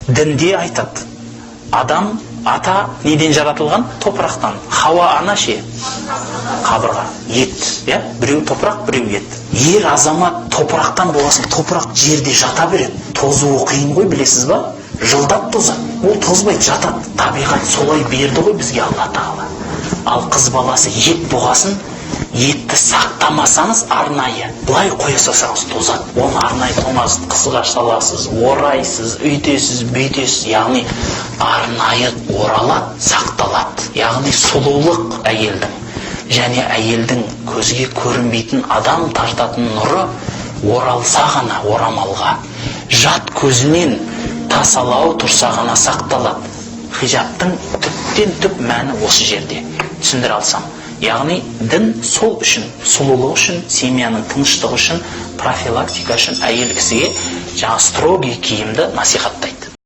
Дінде айтады, адам ата неден жаратылған? Топырақтан. Хауа ана ше? Қабырға, ет. Біреу топырақ, біреу ет. Ер азамат топырақтан боласын, топырақ жерде жата береді. Тозуы қиын ғой, білесіз ба? Жылдап тозады. Ол тозбайды, жатады. Табиғат солай берді ғой бізге Алла Тағала. Ал қыз баласы ет болғасын, етті сақтамасаңыз арнайы, былай қоя салсаңыз тозады. Оны арнайы тоңазы қысқа саласыз, орайсыз, үйтесіз, бүйтесіз. Яғни арнайы оралады, сақталады. Яғни сұлулық әйелдің және әйелдің көзге көрінбейтін адам тартатын нұры оралса ғана орамалға, жат көзінен тасалау тұрса ғана сақталады. Хижабтың түптен түп мәні осы жерде. Түсіндіре алсам. Яғни дін сол үшін, сұлулық үшін, семьяның тыныштығы үшін, профилактика үшін әйел кісіге жаңа строгий киімді насихаттайды.